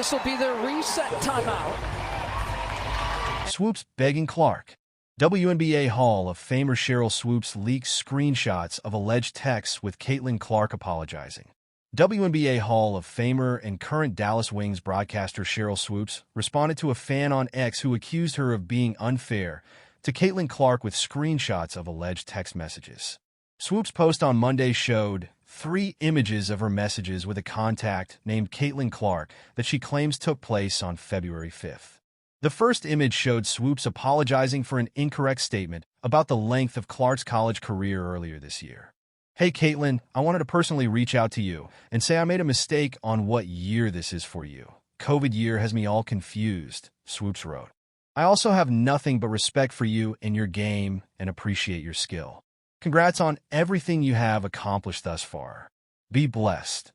This will be the reset timeout. Swoopes begging Clark. WNBA Hall of Famer Sheryl Swoopes leaks screenshots of alleged texts with Caitlin Clark apologizing. WNBA Hall of Famer and current Dallas Wings broadcaster Sheryl Swoopes responded to a fan on X who accused her of being unfair to Caitlin Clark with screenshots of alleged text messages. Swoopes' post on Monday showed 3 images of her messages with a contact named Caitlin Clark that she claims took place on February 5th. The first image showed Swoopes apologizing for an incorrect statement about the length of Clark's college career earlier this year. "Hey Caitlin, I wanted to personally reach out to you and say I made a mistake on what year this is for you. COVID year has me all confused," Swoopes wrote. "I also have nothing but respect for you and your game and appreciate your skill. Congrats on everything you have accomplished thus far. Be blessed."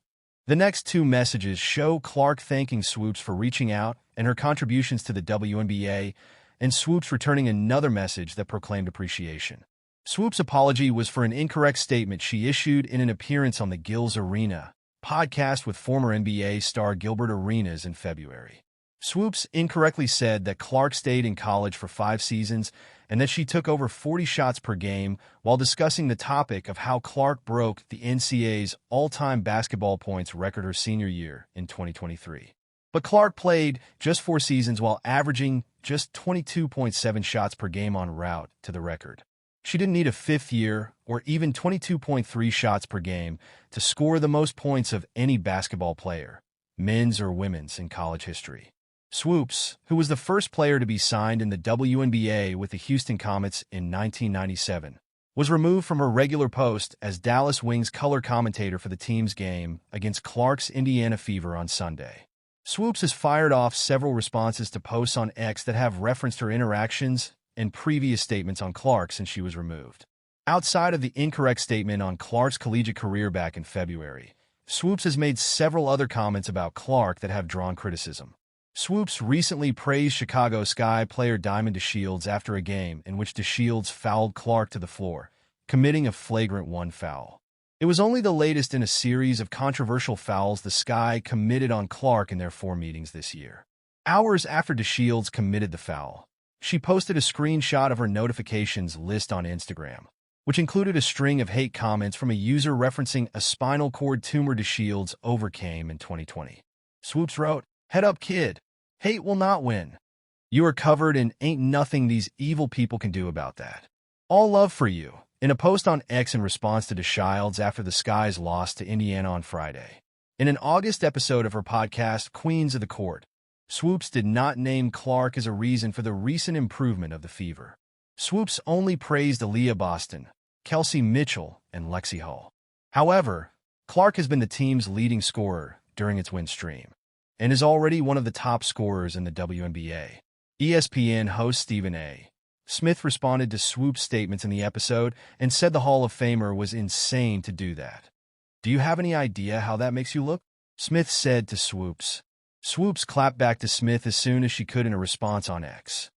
The next 2 messages show Clark thanking Swoopes for reaching out and her contributions to the WNBA, and Swoopes returning another message that proclaimed appreciation. Swoopes' apology was for an incorrect statement she issued in an appearance on the Gil's Arena podcast with former NBA star Gilbert Arenas in February. Swoopes incorrectly said that Clark stayed in college for 5 seasons and that she took over 40 shots per game while discussing the topic of how Clark broke the NCAA's all-time basketball points record her senior year in 2023. But Clark played just 4 seasons while averaging just 22.7 shots per game en route to the record. She didn't need a 5th year or even 22.3 shots per game to score the most points of any basketball player, men's or women's, in college history. Swoopes, who was the first player to be signed in the WNBA with the Houston Comets in 1997, was removed from her regular post as Dallas Wings color commentator for the team's game against Clark's Indiana Fever on Sunday. Swoopes has fired off several responses to posts on X that have referenced her interactions and previous statements on Clark since she was removed. Outside of the incorrect statement on Clark's collegiate career back in February, Swoopes has made several other comments about Clark that have drawn criticism. Swoopes recently praised Chicago Sky player Diamond DeShields after a game in which DeShields fouled Clark to the floor, committing a flagrant 1 foul. It was only the latest in a series of controversial fouls the Sky committed on Clark in their 4 meetings this year. Hours after DeShields committed the foul, she posted a screenshot of her notifications list on Instagram, which included a string of hate comments from a user referencing a spinal cord tumor DeShields overcame in 2020. Swoopes wrote, "Head up, kid. Hate will not win. You are covered and ain't nothing these evil people can do about that. All love for you." In a post on X in response to DeShields after the Sky's loss to Indiana on Friday. In an August episode of her podcast, Queens of the Court, Swoopes did not name Clark as a reason for the recent improvement of the Fever. Swoopes only praised Aaliyah Boston, Kelsey Mitchell, and Lexi Hull. However, Clark has been the team's leading scorer during its win stream and is already one of the top scorers in the WNBA. ESPN host Stephen A. Smith responded to Swoopes' statements in the episode and said the Hall of Famer was insane to do that. "Do you have any idea how that makes you look?" Smith said to Swoopes. Swoopes clapped back to Smith as soon as she could in a response on X.